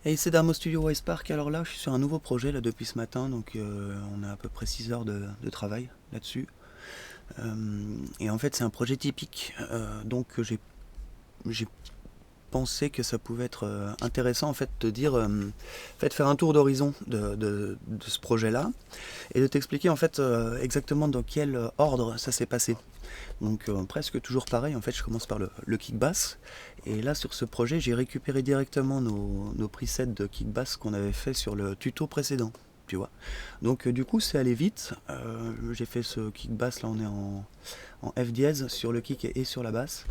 Et c'est Damo Studio Wise Park. Alors là, je suis sur un nouveau projet là depuis ce matin, donc on a à peu près 6 heures de travail là-dessus. Et en fait, c'est un projet typique, donc j'ai pensé que ça pouvait être intéressant en fait de dire, en fait, faire un tour d'horizon de ce projet-là et de t'expliquer en fait exactement dans quel ordre ça s'est passé. Donc presque toujours pareil, en fait je commence par le kick bass. Et là sur ce projet j'ai récupéré directement nos presets de kick bass qu'on avait fait sur le tuto précédent. Tu vois. Donc du coup c'est allé vite. J'ai fait ce kick bass, là on est en F dièse sur le kick et sur la basse.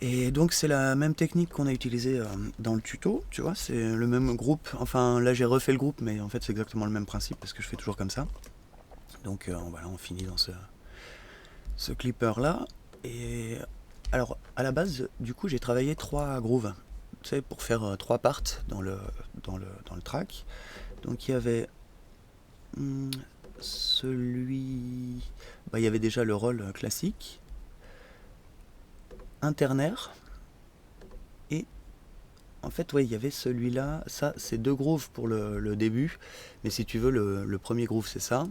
Et donc c'est la même technique qu'on a utilisée dans le tuto, tu vois, c'est le même groupe. Enfin là j'ai refait le groupe mais en fait c'est exactement le même principe parce que je fais toujours comme ça. Donc voilà, on finit dans ce clipper là. Et alors à la base du coup j'ai travaillé trois grooves, tu sais, pour faire trois parts dans le track. Donc il y avait hmm, celui, bah, il y avait déjà le roll classique, un ternaire, et en fait ouais il y avait celui-là. Ça c'est deux grooves pour le début, mais si tu veux le premier groove c'est ça.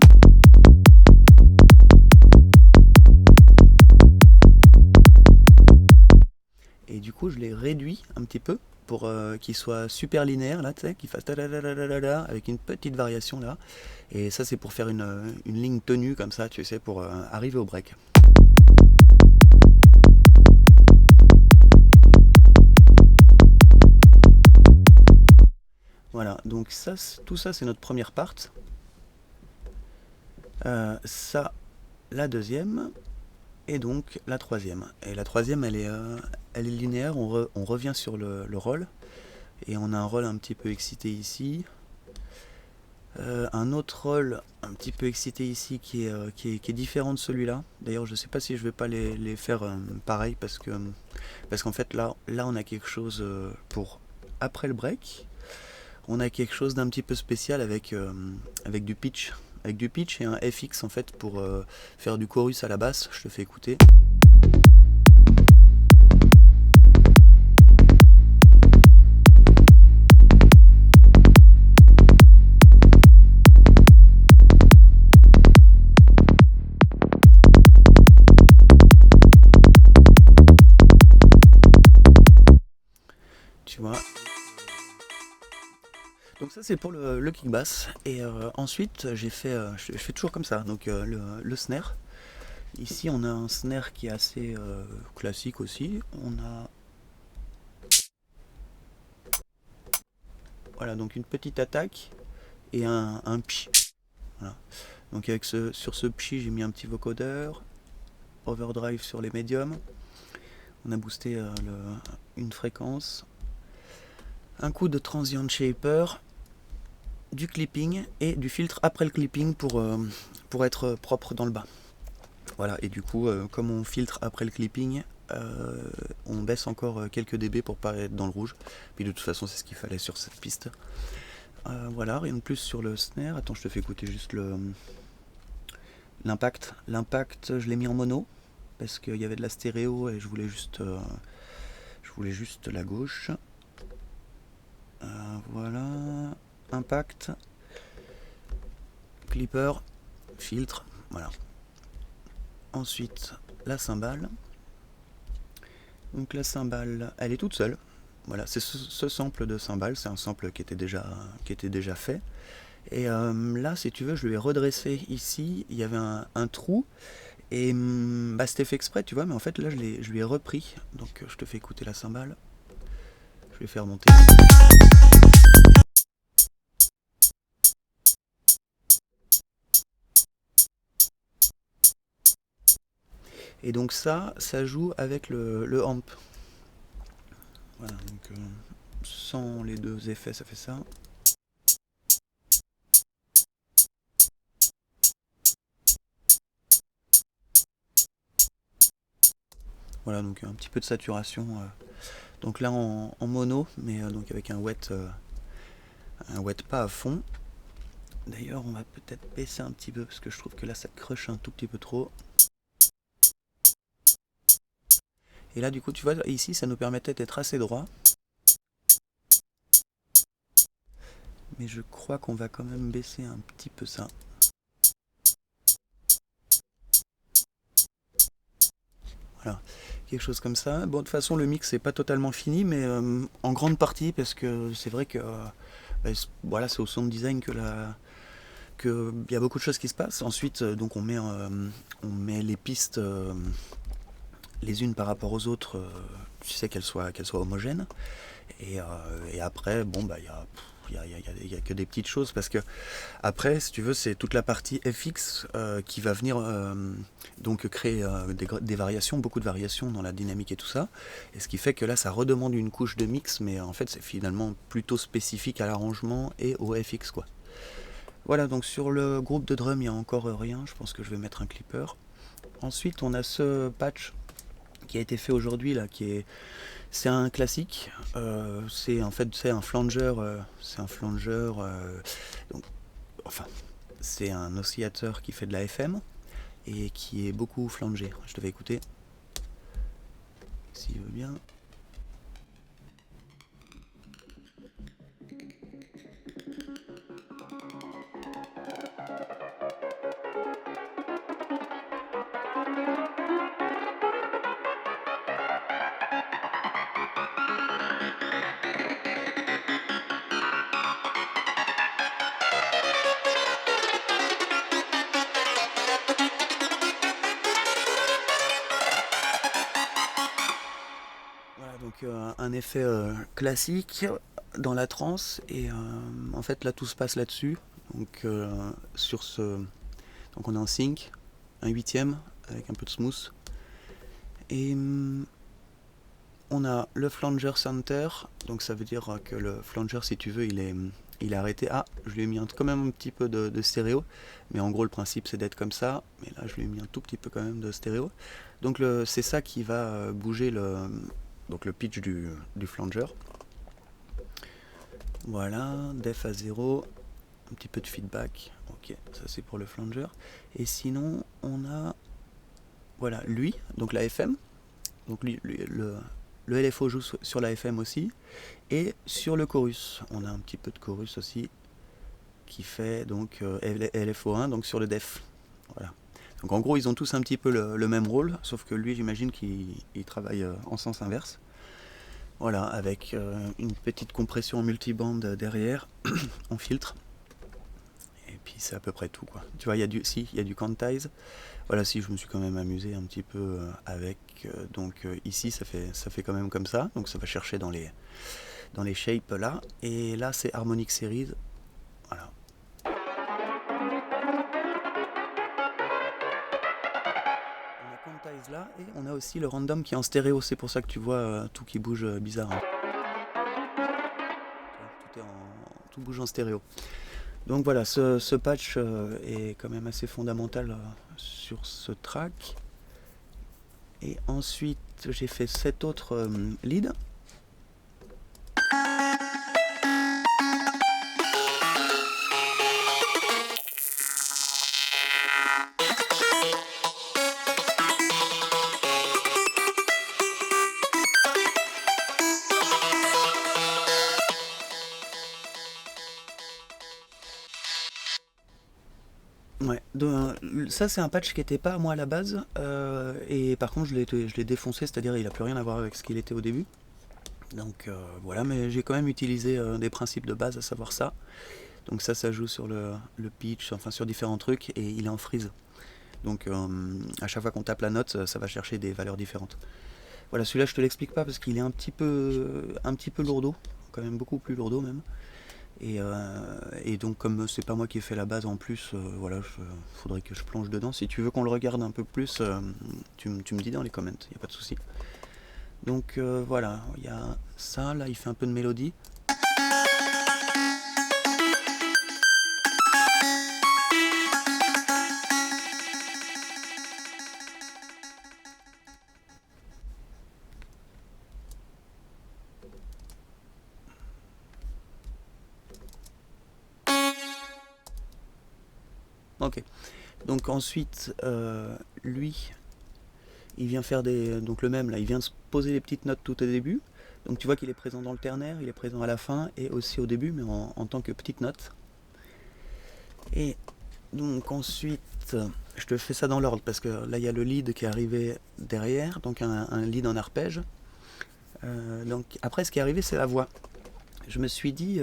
Et du coup, je l'ai réduit un petit peu pour qu'il soit super linéaire, là, tu sais, qu'il fasse avec une petite variation là. Et ça, c'est pour faire une ligne tenue comme ça, tu sais, pour arriver au break. Voilà, donc ça, tout ça, c'est notre première part. Ça, la deuxième, et donc la troisième. Et la troisième, elle est linéaire, on revient sur le roll, et on a un roll un petit peu excité ici. Un autre rôle un petit peu excité ici qui est différent de celui-là. D'ailleurs, je ne sais pas si je vais pas les faire pareil parce qu'en fait là on a quelque chose pour après le break. On a quelque chose d'un petit peu spécial avec du pitch. Avec du pitch et un FX en fait pour faire du chorus à la basse. Je te fais écouter. Tu vois. Donc ça c'est pour le kick bass. Et ensuite je fais toujours comme ça. Donc le snare. Ici, on a un snare qui est assez classique aussi. On a, voilà, donc une petite attaque et un pchi. Voilà. Donc sur ce pchi, j'ai mis un petit vocodeur, overdrive sur les médiums. On a boosté une fréquence, un coup de transient shaper, du clipping et du filtre après le clipping pour être propre dans le bas. Voilà, et du coup, comme on filtre après le clipping, on baisse encore quelques dB pour pas être dans le rouge. Puis de toute façon, c'est ce qu'il fallait sur cette piste. Voilà, rien de plus sur le snare. Attends, je te fais écouter juste l'impact. L'impact, je l'ai mis en mono parce qu'il y avait de la stéréo et je voulais juste la gauche. Voilà, impact, clipper, filtre, voilà. Ensuite, la cymbale. Donc la cymbale, elle est toute seule. Voilà, c'est ce sample de cymbale, c'est un sample qui était déjà fait. Et là, si tu veux, je lui ai redressé ici. Il y avait un trou. Et bah, c'était fait exprès, tu vois, mais en fait, là, je lui ai repris. Donc, je te fais écouter la cymbale. Je vais faire monter. Et donc, ça joue avec le amp. Voilà, donc sans les deux effets, ça fait ça. Voilà, donc un petit peu de saturation. Donc là, en mono, mais donc avec un wet pas à fond. D'ailleurs, on va peut-être baisser un petit peu parce que je trouve que là, ça crush un tout petit peu trop. Et là, du coup, tu vois, ici, ça nous permettait d'être assez droit. mais je crois qu'on va quand même baisser un petit peu ça. Voilà, quelque chose comme ça. Bon, de toute façon, le mix n'est pas totalement fini, mais en grande partie, parce que c'est vrai que voilà, c'est au sound design que il y a beaucoup de choses qui se passent. Ensuite, donc on met les pistes les unes par rapport aux autres, tu sais qu'elles soient homogènes. Et après, bon, bah, il y a que des petites choses parce que après, si tu veux, c'est toute la partie FX qui va venir donc créer des variations, beaucoup de variations dans la dynamique et tout ça. Et ce qui fait que là, ça redemande une couche de mix, mais en fait, c'est finalement plutôt spécifique à l'arrangement et au FX, quoi. Voilà, donc sur le groupe de drum, il n'y a encore rien. Je pense que je vais mettre un clipper. Ensuite, on a ce patch qui a été fait aujourd'hui là, c'est un classique. C'est un flanger. Donc, enfin, c'est un oscillateur qui fait de la FM et qui est beaucoup flangé. Je devais écouter s'il veut bien. Voilà, donc un effet classique dans la trance et en fait là tout se passe là-dessus. Donc donc on est en sync, un huitième avec un peu de smooth et on a le flanger center, donc ça veut dire que le flanger, si tu veux, il est arrêté. Ah, je lui ai mis quand même un petit peu de stéréo, mais en gros le principe c'est d'être comme ça, mais là je lui ai mis un tout petit peu quand même de stéréo. Donc c'est ça qui va bouger donc le pitch du flanger. Voilà, def à 0, un petit peu de feedback. Ok, ça c'est pour le flanger. Et sinon on a voilà lui, donc la FM. Donc le LFO joue sur la FM aussi. Et sur le chorus, on a un petit peu de chorus aussi qui fait donc LFO1, donc sur le def. Voilà. Donc en gros, ils ont tous un petit peu le même rôle, sauf que lui, j'imagine qu'il travaille en sens inverse. Voilà, avec une petite compression en multiband derrière, en filtre. Et puis c'est à peu près tout, quoi. Tu vois, il y a du quantize. Voilà, si je me suis quand même amusé un petit peu avec. Donc ici, ça fait quand même comme ça. Donc ça va chercher dans les shapes là. Et là, c'est Harmonic Series. Voilà. On a quantize là et on a aussi le random qui est en stéréo. C'est pour ça que tu vois tout qui bouge bizarre, hein. Tout bouge en stéréo. Donc voilà, ce patch est quand même assez fondamental sur ce track. Et ensuite, j'ai fait 7 autres leads. Ouais, ça c'est un patch qui n'était pas à moi à la base, et par contre je l'ai défoncé, c'est-à-dire il n'a plus rien à voir avec ce qu'il était au début. Donc voilà, mais j'ai quand même utilisé des principes de base, à savoir ça. Donc ça joue sur le pitch, enfin sur différents trucs, et il est en freeze. Donc à chaque fois qu'on tape la note, ça va chercher des valeurs différentes. Voilà, celui-là je te l'explique pas parce qu'il est un petit peu lourdeau, quand même beaucoup plus lourdeau même. Et donc comme c'est pas moi qui ai fait la base en plus, voilà, faudrait que je plonge dedans. Si tu veux qu'on le regarde un peu plus, tu me dis dans les comments, il n'y a pas de souci. Donc voilà, il y a ça, là il fait un peu de mélodie. Ok, donc ensuite, lui, il vient faire donc le même là, il vient se poser les petites notes tout au début. Donc tu vois qu'il est présent dans le ternaire, il est présent à la fin et aussi au début, mais en tant que petite note. Et donc ensuite, je te fais ça dans l'ordre parce que là il y a le lead qui est arrivé derrière, donc un lead en arpège. Donc après ce qui est arrivé c'est la voix. Je me suis dit,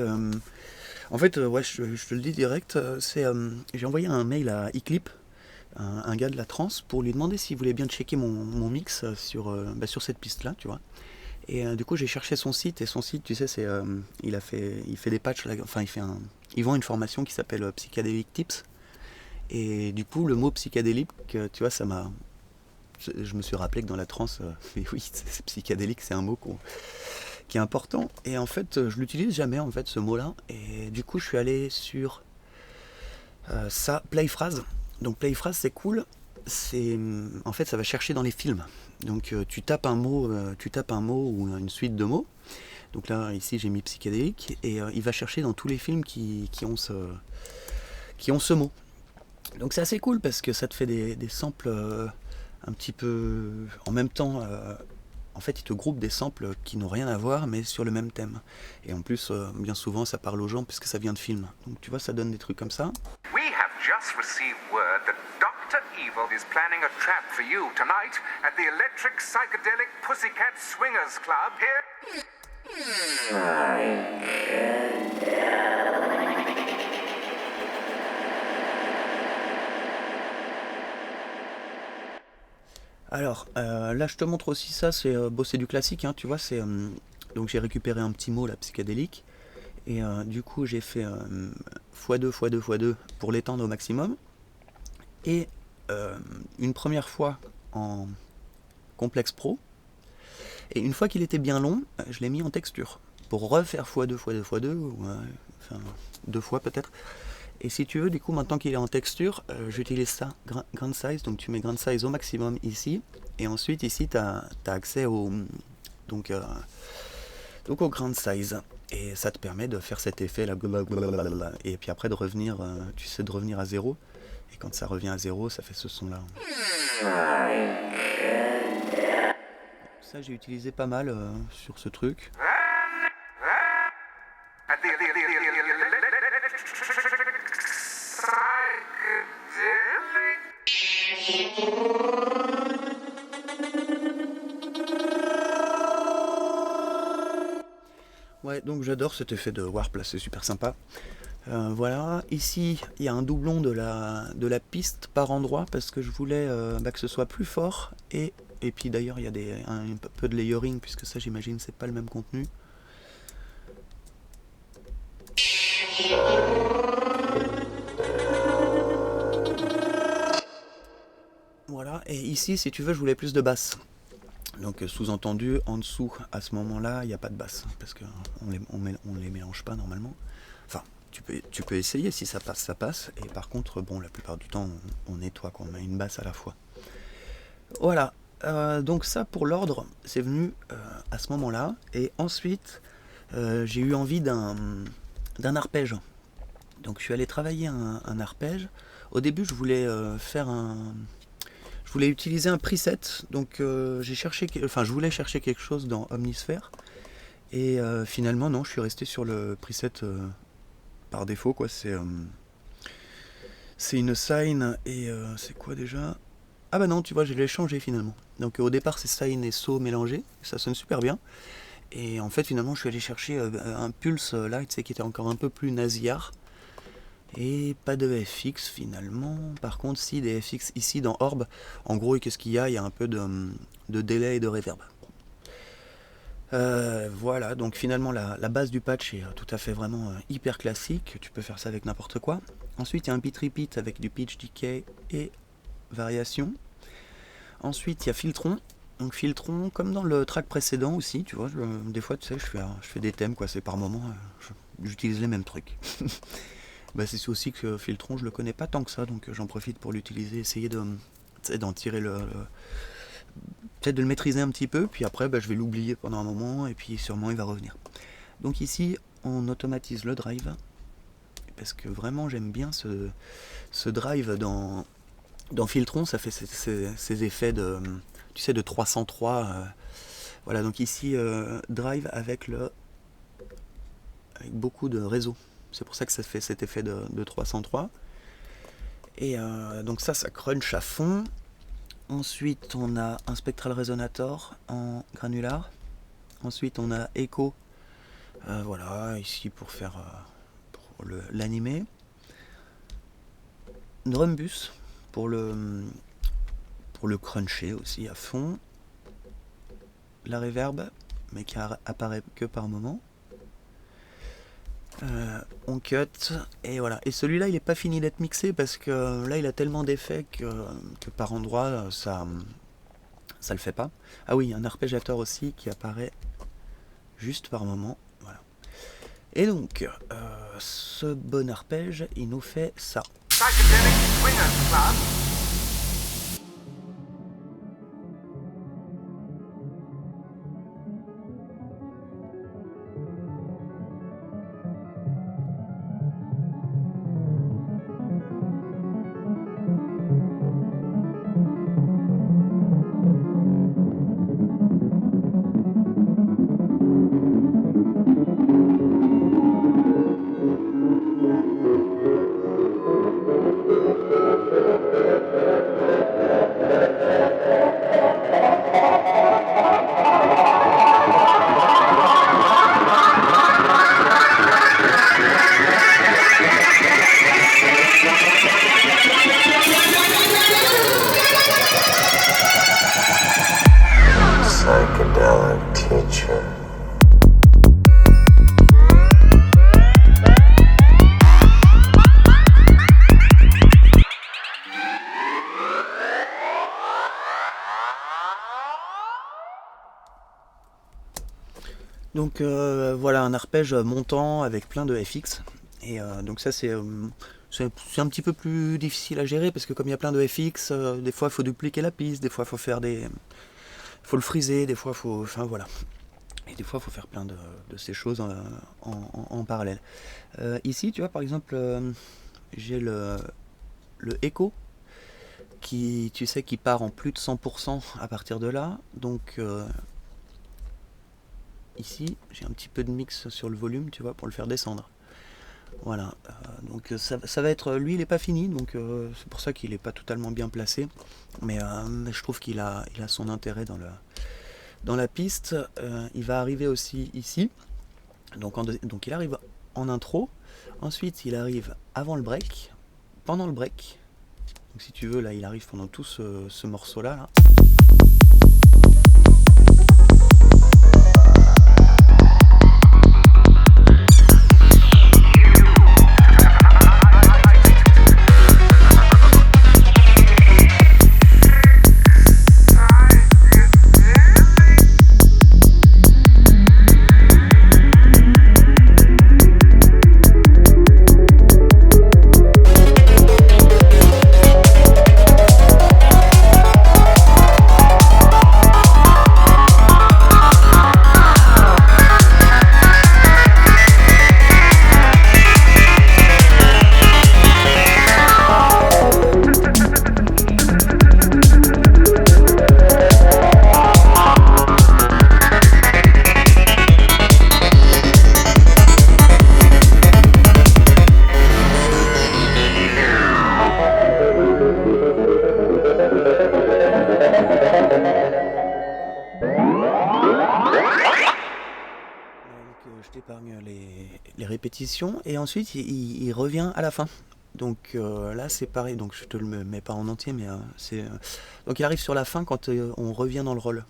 en fait ouais je te le dis direct, j'ai envoyé un mail à eClip, un gars de la trance, pour lui demander s'il voulait bien checker mon mix sur cette piste là, tu vois. Et du coup j'ai cherché son site, et son site tu sais il fait des patchs, enfin il vend une formation qui s'appelle Psychedelic Tips. Et du coup le mot psychédélique, tu vois, je me suis rappelé que dans la trance, mais oui, c'est psychédélique, c'est un mot qui est important. Et en fait, je l'utilise jamais en fait ce mot-là. Et du coup, je suis allé sur Playphrase. Donc Playphrase, c'est cool. En fait, ça va chercher dans les films. Donc tu tapes un mot ou une suite de mots. Donc là, ici, j'ai mis psychédélique et il va chercher dans tous les films qui ont ce mot. Donc c'est assez cool parce que ça te fait des samples un petit peu en même temps. En fait, il te groupe des samples qui n'ont rien à voir mais sur le même thème. Et en plus, bien souvent, ça parle aux gens puisque ça vient de films. Donc tu vois, ça donne des trucs comme ça. We have just received word that Dr. Evil is planning a trap for you tonight at the Electric Psychedelic Pussycat Swingers Club here. Alors, là, je te montre aussi ça, c'est du classique, hein, tu vois, donc j'ai récupéré un petit mot, là, psychédélique, et du coup, j'ai fait x2, x2, x2 pour l'étendre au maximum, et une première fois en complexe pro, et une fois qu'il était bien long, je l'ai mis en texture, pour refaire x2, x2, x2, ou enfin, deux fois peut-être. Et si tu veux, du coup, maintenant qu'il est en texture, j'utilise ça, Grand Size. Donc tu mets Grand Size au maximum ici. Et ensuite, ici, tu as accès au Grand Size. Et ça te permet de faire cet effet là. Et puis après, de revenir, de revenir à zéro. Et quand ça revient à zéro, ça fait ce son-là. Ça, j'ai utilisé pas mal sur ce truc. Ouais, donc j'adore cet effet de warp là, c'est super sympa. Voilà, ici il y a un doublon de la piste par endroit parce que je voulais que ce soit plus fort, et puis d'ailleurs il y a un peu de layering puisque ça j'imagine c'est pas le même contenu. Voilà, et ici si tu veux je voulais plus de basse. Donc sous-entendu, en dessous, à ce moment-là, il n'y a pas de basse, parce qu'on les mélange pas normalement. Enfin, tu peux essayer, si ça passe, ça passe. Et par contre, bon, la plupart du temps, on nettoie, on met une basse à la fois. Voilà, donc ça pour l'ordre, c'est venu à ce moment-là. Et ensuite, j'ai eu envie d'un arpège. Donc je suis allé travailler un arpège. Au début, je voulais je voulais utiliser un preset, donc je voulais chercher quelque chose dans Omnisphere, et finalement non, je suis resté sur le preset par défaut, quoi. C'est une Sine, et c'est quoi déjà? Ah bah non, tu vois, je l'ai changé finalement. Donc au départ c'est Sine et So mélangés, ça sonne super bien. Et en fait finalement je suis allé chercher un Pulse là, tu sais, qui était encore un peu plus nasillard. Et pas de FX finalement. Par contre, si, des FX ici dans Orb. En gros, qu'est-ce qu'il y a? Il y a un peu de délai et de reverb. Voilà, donc finalement la base du patch est tout à fait vraiment hyper classique. Tu peux faire ça avec n'importe quoi. Ensuite, il y a un bit repeat avec du pitch decay et variation. Ensuite, il y a Filtron. Donc Filtron, comme dans le track précédent aussi, tu vois, des fois, tu sais, je fais des thèmes, quoi, c'est par moment, j'utilise les mêmes trucs. Bah, c'est aussi que Filtron, je le connais pas tant que ça, donc j'en profite pour l'utiliser, essayer d'en tirer peut-être de le maîtriser un petit peu, puis après je vais l'oublier pendant un moment, et puis sûrement il va revenir. Donc ici, on automatise le drive, parce que vraiment j'aime bien ce drive dans Filtron, ça fait ces effets de 303 Voilà, donc ici, drive avec beaucoup de réseaux. C'est pour ça que ça fait cet effet de 303. Et donc ça crunch à fond. Ensuite, on a un spectral resonator en granular. Ensuite, on a echo. Voilà, ici pour faire pour l'animer. Drumbus pour le cruncher aussi à fond. La reverb, mais qui apparaît que par moment. On cut et voilà. Et celui-là, il est pas fini d'être mixé parce que là, il a tellement d'effets que par endroit, ça le fait pas. Ah oui, un arpégiateur aussi qui apparaît juste par moment. Voilà. Et donc, ce bon arpège, il nous fait ça. Psychedelic Swingers Club. Psychedelic teacher. Donc voilà, un arpège montant avec plein de FX. Et donc ça c'est un petit peu plus difficile à gérer parce que comme il y a plein de FX, des fois il faut dupliquer la piste, des fois il faut faire faut le friser, des fois il faut. Enfin voilà. Et des fois il faut faire plein de ces choses en parallèle. Ici tu vois par exemple j'ai le Echo qui tu sais qui part en plus de 100% à partir de là. Donc ici j'ai un petit peu de mix sur le volume tu vois pour le faire descendre. Voilà, donc ça va être, lui il est pas fini, donc c'est pour ça qu'il est pas totalement bien placé, mais je trouve qu'il a son intérêt dans la piste. Il va arriver aussi ici, donc il arrive en intro, ensuite il arrive avant le break, pendant le break, donc si tu veux là il arrive pendant tout ce morceau là. Je t'épargne les répétitions et ensuite il revient à la fin. Donc là c'est pareil, donc je te le mets pas en entier mais donc il arrive sur la fin quand on revient dans le rôle.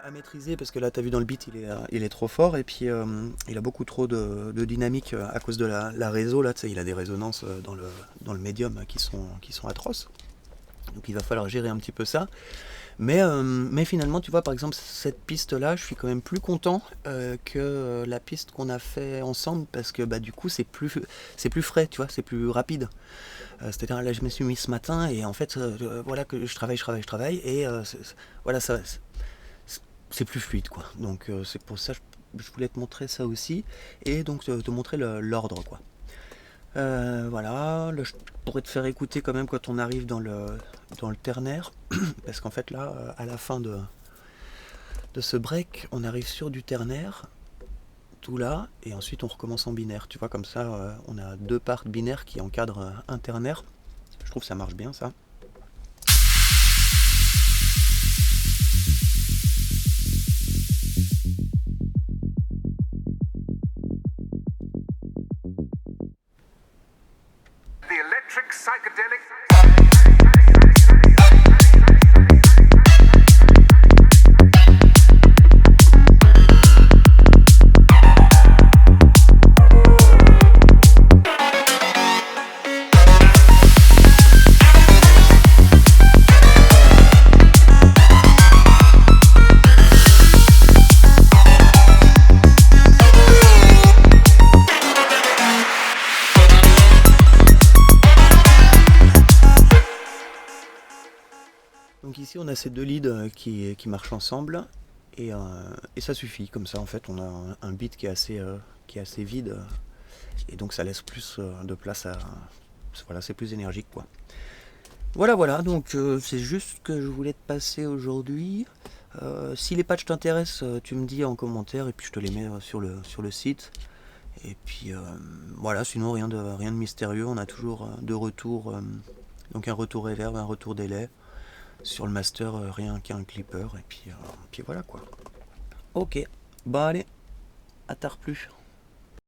À maîtriser parce que là tu as vu dans le beat il est trop fort et puis il a beaucoup trop de dynamique à cause de la réseau là, tu sais, il a des résonances dans le médium qui sont atroces. Donc il va falloir gérer un petit peu ça. Mais finalement, tu vois, par exemple, cette piste-là, je suis quand même plus content que la piste qu'on a fait ensemble, parce que du coup, c'est plus frais, tu vois, c'est plus rapide. C'est-à-dire, là, je me suis mis ce matin, et en fait, voilà, que je travaille, et voilà, c'est plus fluide, quoi. Donc, c'est pour ça que je voulais te montrer ça aussi, et donc te montrer l'ordre, quoi. Voilà, là, je pourrais te faire écouter quand même quand on arrive dans le ternaire, parce qu'en fait là, à la fin de ce break, on arrive sur du ternaire, tout là, et ensuite on recommence en binaire. Tu vois, comme ça, on a 2 parts binaires qui encadrent un ternaire. Je trouve que ça marche bien, ça. The electric psychedelic. Donc ici on a ces 2 leads qui marchent ensemble, et ça suffit. Comme ça, en fait, on a un beat qui est assez vide, et donc ça laisse plus de place à... Voilà, c'est plus énergique, quoi. Voilà, donc c'est juste ce que je voulais te passer aujourd'hui. Si les patchs t'intéressent, tu me dis en commentaire, et puis je te les mets sur le site. Et puis voilà, sinon rien de mystérieux. On a toujours 2 retours, donc un retour reverb, un retour délai. Sur le master, rien qu'un clipper, et puis voilà, quoi. Ok, allez, à tard plus.